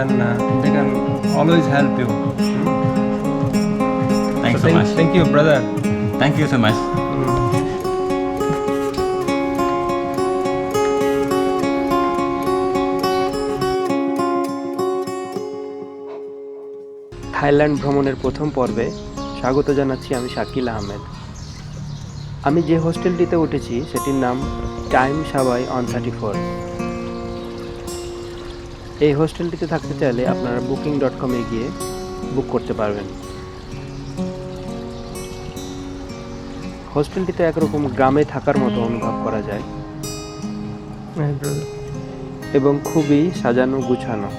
and they can always help you. Thanks so much. Thank you, brother. Thank you so much. Thailand ভ্রমণের প্রথম পর্বে স্বাগত জানাচ্ছি আমি শাকিল আহমেদ। আমি যে হোস্টেলটিতে উঠেছি সেটির নাম টাইম সাবাই অন 34। এই হোস্টেলটিতে থাকতে চাইলে আপনারা booking.com-এ গিয়ে বুক করতে পারবেন। হোস্টেলটিতে একরকম গ্রামে থাকার মতো অনুভব করা যায় এবং খুবই সাজানো গুছানো।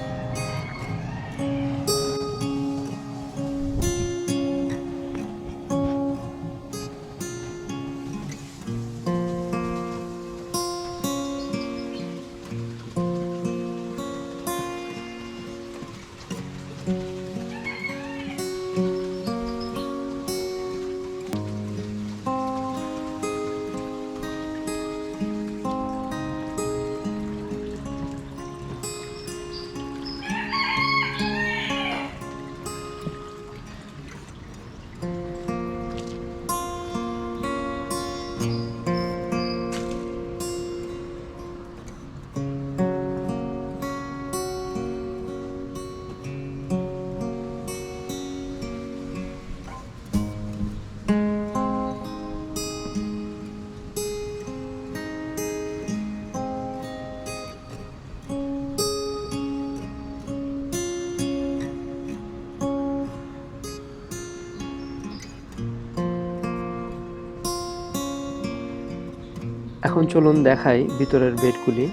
এখন চলুন দেখাই ভিতরের বেডগুলি।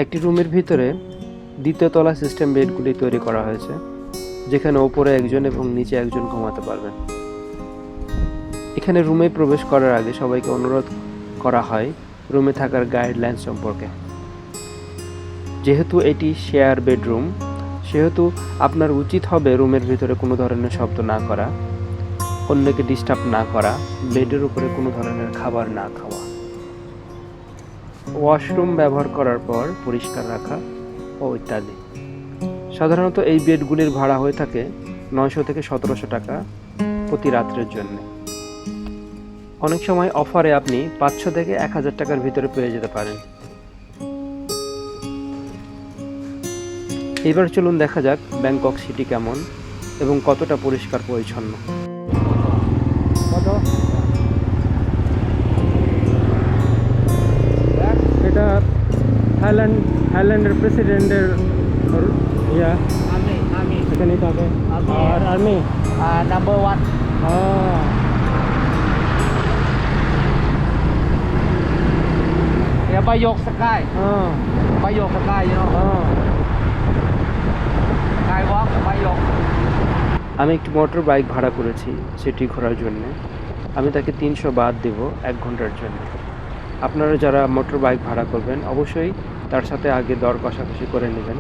একটি রুমের ভিতরে দ্বিতীয় তলা সিস্টেম বেডগুলি তৈরি করা হয়েছে, যেখানে ওপরে একজন এবং নিচে একজন ঘুমাতে পারবেন। এখানে রুমে প্রবেশ করার আগে সবাইকে অনুরোধ করা হয় রুমে থাকার গাইডলাইন সম্পর্কে। যেহেতু এটি শেয়ার বেডরুম, সেহেতু আপনার উচিত হবে রুমের ভিতরে কোনো ধরনের শব্দ না করা, অন্যকে ডিস্টার্ব না করা, বেডের উপরে কোনো ধরনের খাবার না খাওয়া, ওয়াশরুম ব্যবহার করার পর পরিষ্কার রাখা ও ইত্যাদি। সাধারণত এই বেডগুলির ভাড়া হয়ে থাকে 900 থেকে 1700 টাকা প্রতি রাত্রের জন্য। অনেক সময় অফারে আপনি 500 থেকে 1000 টাকার ভিতরে পেয়ে যেতে পারেন। এবার চলুন দেখা যাক ব্যাংকক সিটি কেমন এবং কতটা পরিষ্কার পরিচ্ছন্ন। এটা থাইল্যান্ডের প্রেসিডেন্টের এখানে থাকে আর army Number 1. Yeah, Bayok Sky. Bayok Sky, you know. Skywalk, Bayok. আমি একটি মোটর বাইক ভাড়া করেছি সিটি ঘোরার জন্য। আমি তাকে 300 বাদ দেব 1 ঘন্টার জন্য। আপনারা যারা মোটর বাইক ভাড়া করবেন অবশ্যই তার সাথে আগে দর কষাকষি করে নেবেন।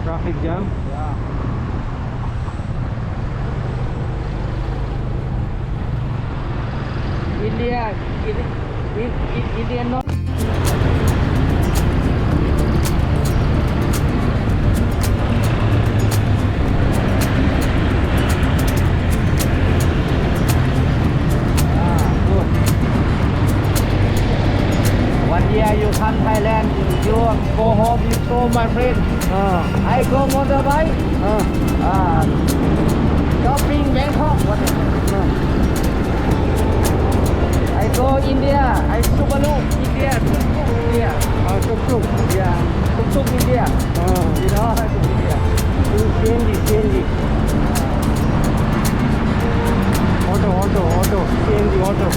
Traffic jam? Yeah. India, Indian no. my friend. I go motorbike. Shopping Bangkok. I go India. I Subaru India. India. Tuk-tuk. Yeah. Tuk-tuk India. You know, India. CNG. Auto. CNG auto.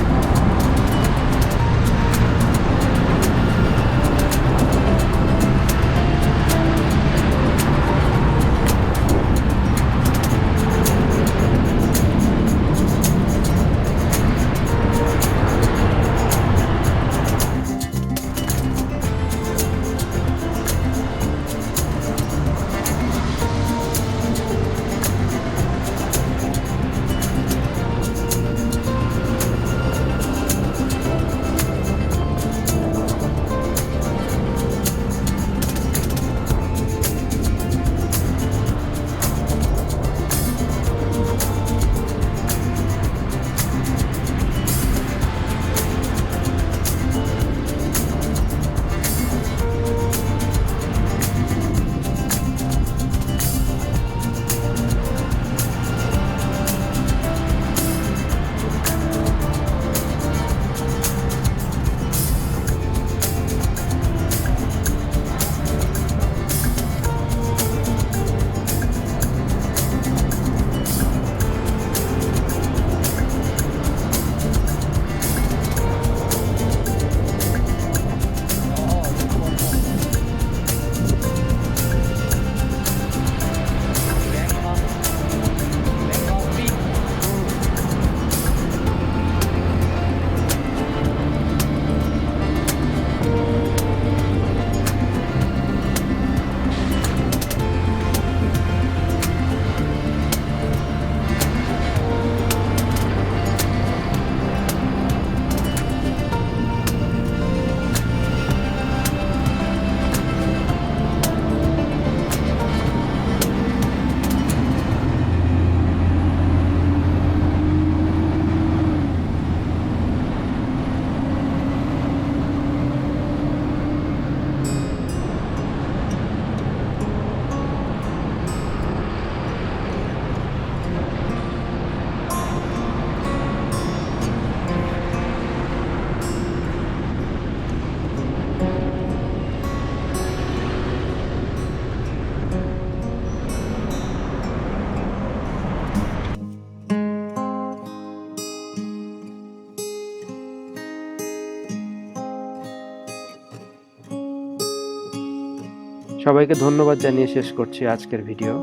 সবাইকে ধন্যবাদ জানিয়ে শেষ করছি আজকের video.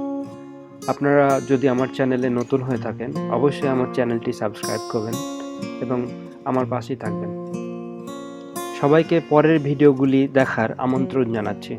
আপনারা যদি আমার চ্যানেলে নতুন হয়ে থাকেন অবশ্যই আমার চ্যানেলটি সাবস্ক্রাইব করবেন এবং আমার পাশেই থাকবেন। সবাইকে পরের ভিডিওগুলি দেখার আমন্ত্রণ জানাচ্ছি।